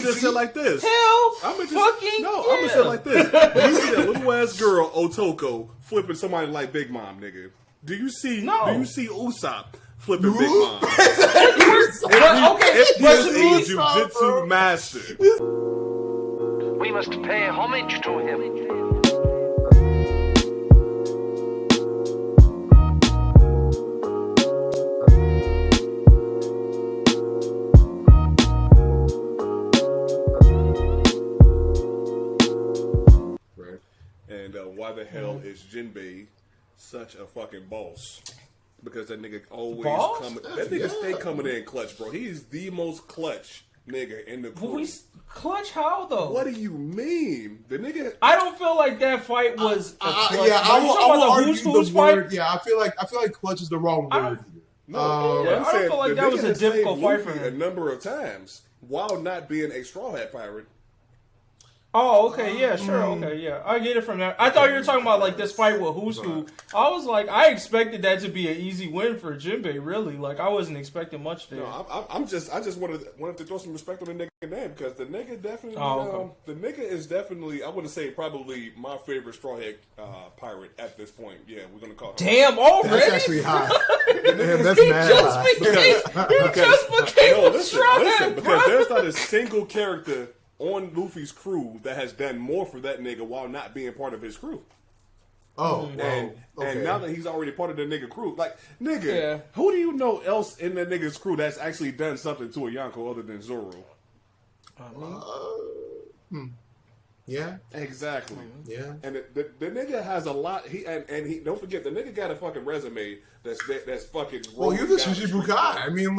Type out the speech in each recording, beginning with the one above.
Just say like this. Hell, I'm gonna yeah. say like this. You see that little ass girl Otoko flipping somebody like Big Mom, nigga? Do you see Usopp flipping Big Mom? If he is a jujitsu master, we must pay homage to him. Why the hell is Jinbei such a fucking boss? Because that nigga always coming. That nigga stay coming in clutch, bro. He's the most clutch nigga in the crew. Clutch how though? What do you mean? The nigga. I don't feel like that fight was a clutch. Yeah, I will argue the word. Fight? Yeah, I feel like clutch is the wrong word. No, I don't feel like that was a difficult fight for him. A number of times while not being a Strawhat pirate. Oh, okay, yeah, sure, okay, yeah. I get it from that. I thought you were talking about, like, this fight with Who's Who. I was like, I expected that to be an easy win for Jinbei, really. Like, I wasn't expecting much there. No, I just wanted to throw some respect on the nigga name, because the nigga definitely, the nigga is definitely, I wouldn't say probably my favorite Strawhat pirate at this point. Yeah, we're going to call him. Damn, already? That's actually high. That's mad high. He just became listen, because there's not a single character on Luffy's crew that has done more for that nigga while not being part of his crew. And now that he's already part of the nigga crew, like, nigga, who do you know else in that nigga's crew that's actually done something to a Yonko other than Zoro? Yeah, exactly. Yeah, and the nigga has a lot. He don't forget, the nigga got a fucking resume that's fucking. Well, you're the Shichibukai. I mean,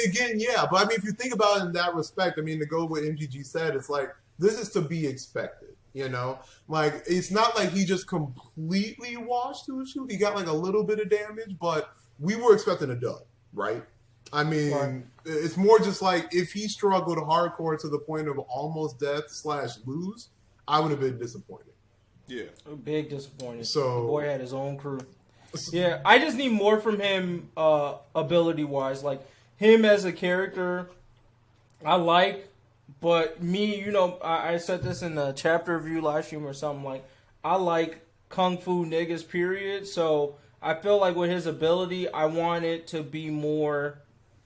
again, yeah, but I mean, if you think about it in that respect, I mean, to go with MGG said, it's like this is to be expected. You know, like it's not like he just completely washed to a shoot. He got like a little bit of damage, but we were expecting a dud, right? I mean, it's more just like if he struggled hardcore to the point of almost death / lose, I would have been disappointed. Yeah. Big disappointed. So, the boy had his own crew. Yeah, I just need more from him ability-wise. Like, him as a character, I like, but me, you know, I said this in the chapter review live stream or something, like, I like Kung Fu niggas, period. So, I feel like with his ability, I want it to be more...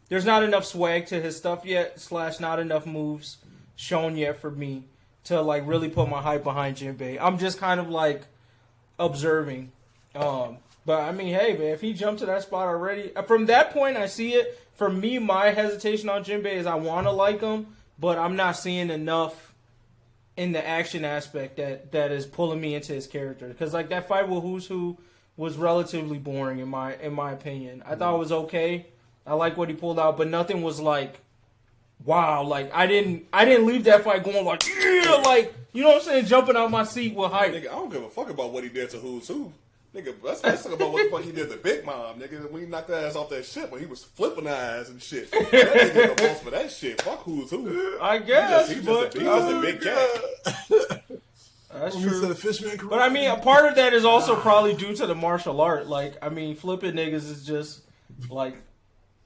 There's not enough swag to his stuff yet, / not enough moves shown yet for me to, like, really put my hype behind Jinbei. I'm just kind of, like, observing. But, I mean, hey, man, if he jumped to that spot already, from that point, I see it. For me, my hesitation on Jinbei is I want to like him, but I'm not seeing enough in the action aspect that is pulling me into his character. Because, like, that fight with Who's Who was relatively boring, in my opinion. I thought it was okay. I like what he pulled out, but nothing was, like, wow, like, I didn't leave that fight going like, yeah, like, you know what I'm saying, jumping out my seat with hype. Nigga, I don't give a fuck about what he did to Who's Who. Nigga, let's talk about what the fuck he did to Big Mom, nigga, when he knocked that ass off that shit, when he was flipping eyes and shit. That nigga the boss for that shit. Fuck Who's Who. I guess, He's just a big cat. That's true. But, I mean, a part of that is also probably due to the martial art. Like, I mean, flipping niggas is just, like...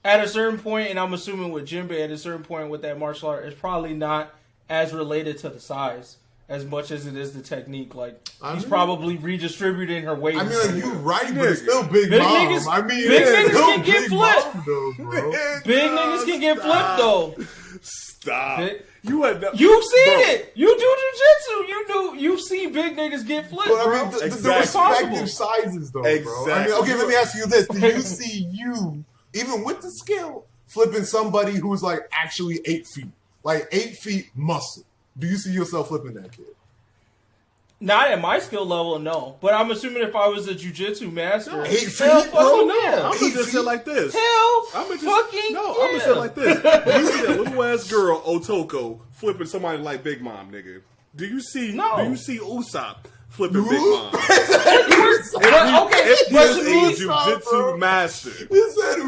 At a certain point, and I'm assuming with Jinbei, at a certain point with that martial art, it's probably not as related to the size as much as it is the technique. Like, he's probably redistributing her weight. I mean, like, you're right, but it's still Big Mom. Niggas, I mean, big niggas can get flipped. Big niggas can get flipped, though. Stop. You've seen it. You do jujitsu. You've seen big niggas get flipped, but, bro. I mean, the respective sizes, though, bro. I mean, okay, let me ask you this. Do you see you... Even with the skill, flipping somebody who's like actually 8 feet, like 8 feet muscle. Do you see yourself flipping that kid? Not at my skill level, no. But I'm assuming if I was a jujitsu master, 8 feet, bro. Yeah. I'm gonna just say like this. I'm gonna say like this. You see that little ass girl Otoko flipping somebody like Big Mom, nigga? Do you see Usopp flipping Big Mom? If he is a jujitsu master.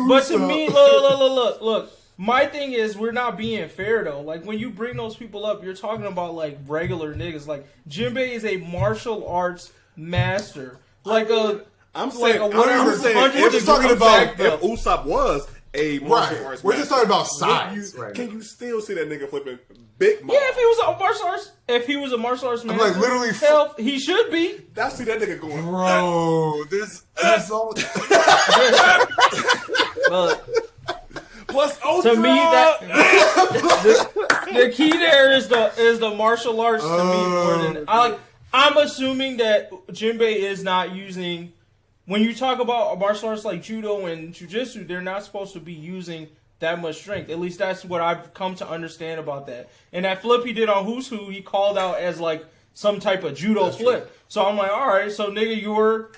But to me, look. My thing is, we're not being fair, though. Like, when you bring those people up, you're talking about, like, regular niggas. Like, Jinbei is a martial arts master. Like, I'm saying if Usopp was, a martial arts. We're just talking about size. size. Right. Can you still see that nigga flipping Big Mom? Yeah, if he was a martial arts man, like literally, he should be. I see that nigga going, bro. There's all. Plus Ultra. To me, the key there is the martial arts. To me, more than I'm assuming that Jinbei is not using. When you talk about martial arts like judo and jujitsu, they're not supposed to be using that much strength. At least that's what I've come to understand about that. And that flip he did on Who's Who, he called out as like some type of judo flip. True. So I'm like, all right, so nigga,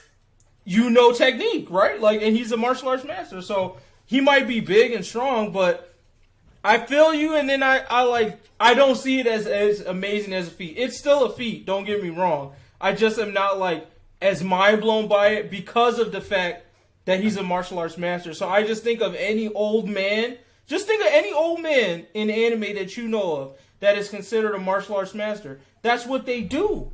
you know technique, right? Like, and he's a martial arts master, so he might be big and strong, but I feel you. And then I don't see it as amazing as a feat. It's still a feat. Don't get me wrong. I just am not like as mind blown by it because of the fact that he's a martial arts master. So I just think of any old man. Just think of any old man in anime that you know of that is considered a martial arts master. That's what they do.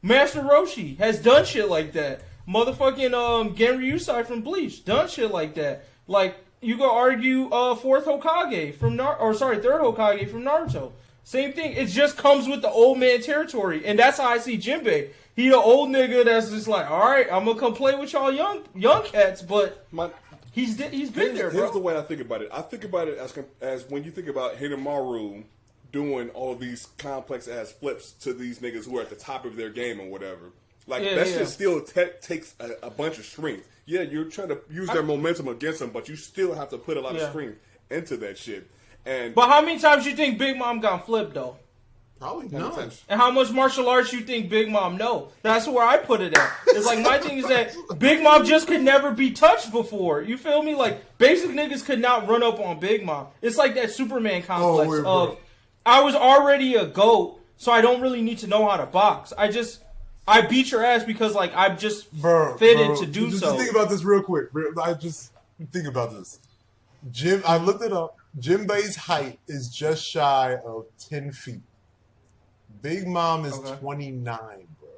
Master Roshi has done shit like that. Motherfucking Genryusai from Bleach done shit like that. Like, you could argue third Hokage from Naruto. Same thing. It just comes with the old man territory. And that's how I see Jinbei. He the old nigga that's just like, all right, I'm gonna come play with y'all young cats, but he's been there, bro. Here's the way I think about it. I think about it as when you think about Hinamaru doing all these complex ass flips to these niggas who are at the top of their game or whatever. Like that shit still takes a bunch of strength. Yeah, you're trying to use their momentum against them, but you still have to put a lot of strength into that shit. But how many times you think Big Mom got flipped though? Probably none. And how much martial arts you think Big Mom know? That's where I put it at. It's like my thing is that Big Mom just could never be touched before. You feel me? Like basic niggas could not run up on Big Mom. It's like that Superman complex of I was already a GOAT, so I don't really need to know how to box. I beat your ass because like I'm just fitted to do so. Just think about this real quick. I just think about this. I looked it up. Jinbei's height is just shy of 10 feet. Big Mom is 29, bro.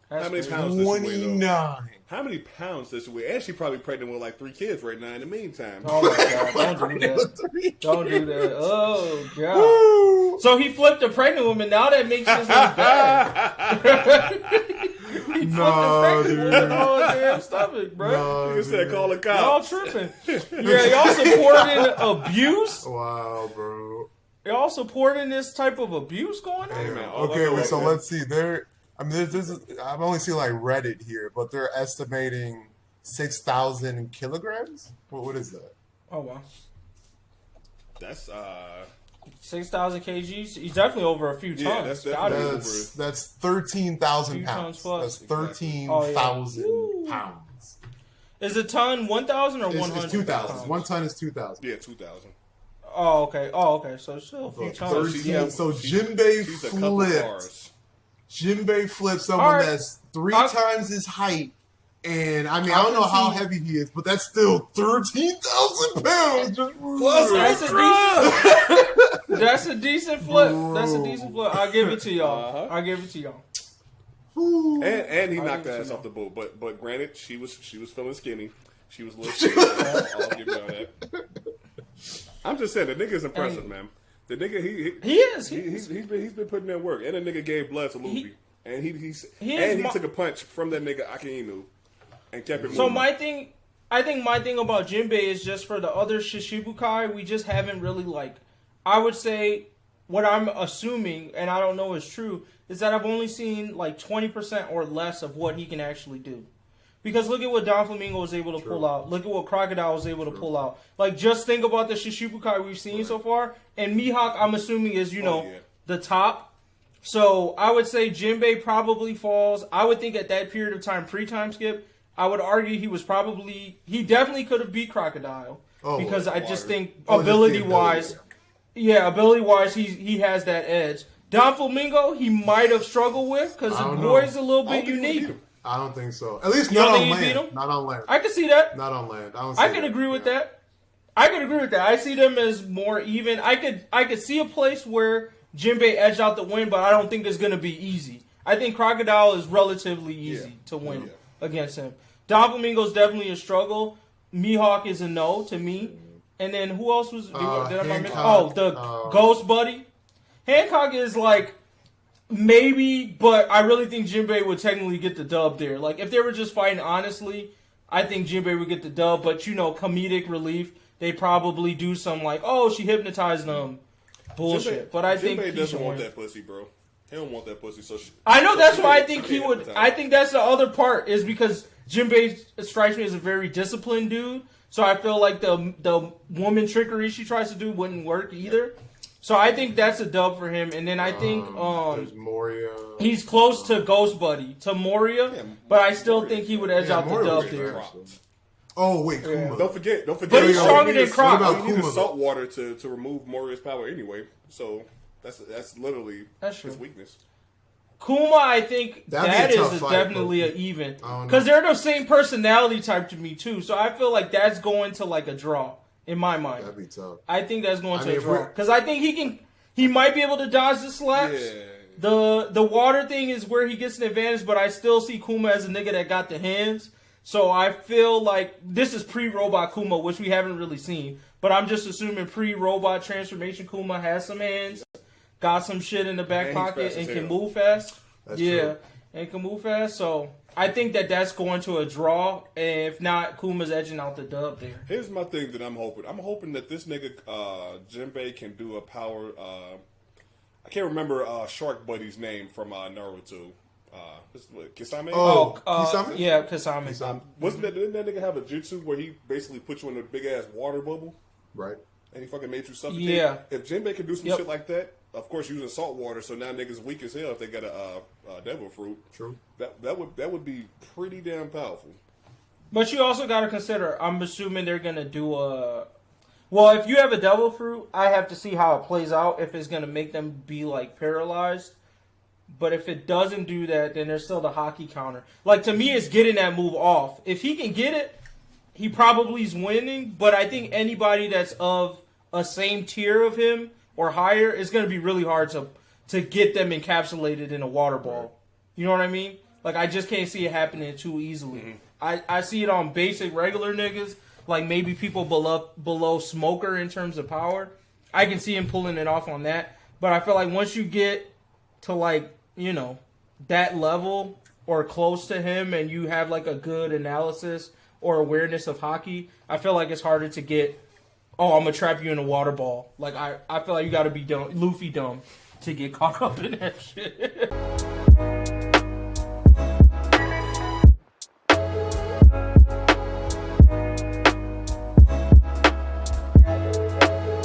How many pounds does she weigh, 29. How many pounds does she weigh? And she's probably pregnant with like 3 kids right now in the meantime. Oh my God, don't do that. Don't do that. Oh God. Woo. So he flipped a pregnant woman. Now that makes this look bad. He flipped a pregnant woman on her damn stomach, bro. You said call the cops. Y'all tripping. Yeah, y'all supporting abuse? Wow, bro. Y'all supporting this type of abuse going on? Hey, man. Okay, so let's see. I've only seen like Reddit here, but they're estimating 6,000 kilograms. What is that? Oh wow, that's 6,000 kgs. He's definitely over a few tons. Yeah, that's definitely that's 13,000 pounds. That's 13,000 pounds. Is a ton 1,000 or 100? It's 2,000. 1 ton is 2,000. Yeah, 2,000. Oh okay. So still a few tons. So Jinbei flipped. Jinbei flipped someone that's 3 times his height, and I mean I don't know how heavy he is, but that's still 13,000 pounds. That's a decent flip. That's a decent flip. I'll give it to y'all. I'll give it to y'all. And he knocked her ass off the boat. But granted, she was feeling skinny. She was a little skinny. I'll give you all that. I'm just saying the nigga's impressive, man. The nigga he's been putting in work, and the nigga gave blood to Luffy, and he took a punch from that nigga Akainu, and kept it moving. So I think my thing about Jinbei is just for the other Shishibukai, we just haven't really I would say what I'm assuming, and I don't know is true, is that I've only seen like 20% or less of what he can actually do. Because look at what Don Flamingo was able to pull out. Look at what Crocodile was able to pull out. Like, just think about the Shishibukai we've seen so far. And Mihawk, I'm assuming, is, the top. So I would say Jinbei probably falls. I would think at that period of time, pre-time skip, I would argue he definitely could have beat Crocodile. Because I just think ability-wise, he has that edge. Don Flamingo, he might have struggled with because the boy's a little bit unique. I don't think so. At least not on land. Not on land. I can see that. Not on land. I can agree with that. I see them as more even. I could see a place where Jinbei edged out the win, but I don't think it's going to be easy. I think Crocodile is relatively easy to win against him. Don Flamingo's definitely a struggle. Mihawk is a no to me. And then who else was? Did I mention? Hancock, Oh, the Ghost Buddy. Hancock is like maybe, but I really think Jinbei would technically get the dub there. Like if they were just fighting honestly, I think Jinbei would get the dub. But comedic relief, they probably do some like, oh, she hypnotized them, bullshit. Jinbei, but I think Jinbei doesn't want that pussy, bro. He don't want that pussy. I know that's why I think he would. I think that's the other part is because Jinbei strikes me as a very disciplined dude. So I feel like the woman trickery she tries to do wouldn't work either. So I think that's a dub for him. And then I think there's Moria. He's close to Ghost Buddy, to Moria, but I still think he would edge out the dub there. Oh wait, Kuma. Don't forget. But he's stronger than Croc. You need salt water to remove Moria's power anyway. So that's literally his weakness. Kuma, I think that is definitely an even. Because they're the same personality type to me, too. So I feel like that's going to, like, a draw, in my mind. That'd be tough. I think that's going to a draw. Because I think he might be able to dodge the slaps. Yeah. The water thing is where he gets an advantage, but I still see Kuma as a nigga that got the hands. So I feel like this is pre-robot Kuma, which we haven't really seen. But I'm just assuming pre-robot transformation Kuma has some hands. Got some shit in the back pocket and can move fast. That's true. And can move fast. So I think that's going to a draw. And if not, Kuma's edging out the dub there. Here's my thing that I'm hoping. I'm hoping that this nigga Jinbei can do a power. I can't remember Shark Buddy's name from Naruto. Kisame? Kisame? Yeah, Kisame. Didn't that nigga have a jutsu where he basically put you in a big ass water bubble? Right. And he fucking made you suffocate? Yeah. If Jinbei can do some shit like that, of course using salt water, so now niggas weak as hell if they got a devil fruit. True. That would be pretty damn powerful. But you also got to consider, I'm assuming they're going to do a... Well, if you have a devil fruit, I have to see how it plays out, if it's going to make them be, like, paralyzed. But if it doesn't do that, then there's still the hockey counter. Like, to me, it's getting that move off. If he can get it, he probably is winning. But I think anybody that's of a same tier of him or higher, it's going to be really hard to get them encapsulated in a water ball. You know what I mean? Like, I just can't see it happening too easily. Mm-hmm. I see it on basic, regular niggas, like maybe people below Smoker in terms of power. I can see him pulling it off on that. But I feel like once you get to, like, that level or close to him and you have, like, a good analysis or awareness of hockey, I feel like it's harder to get, oh, I'm going to trap you in a water ball. Like, I feel like you got to be dumb, Luffy dumb to get caught up in that shit.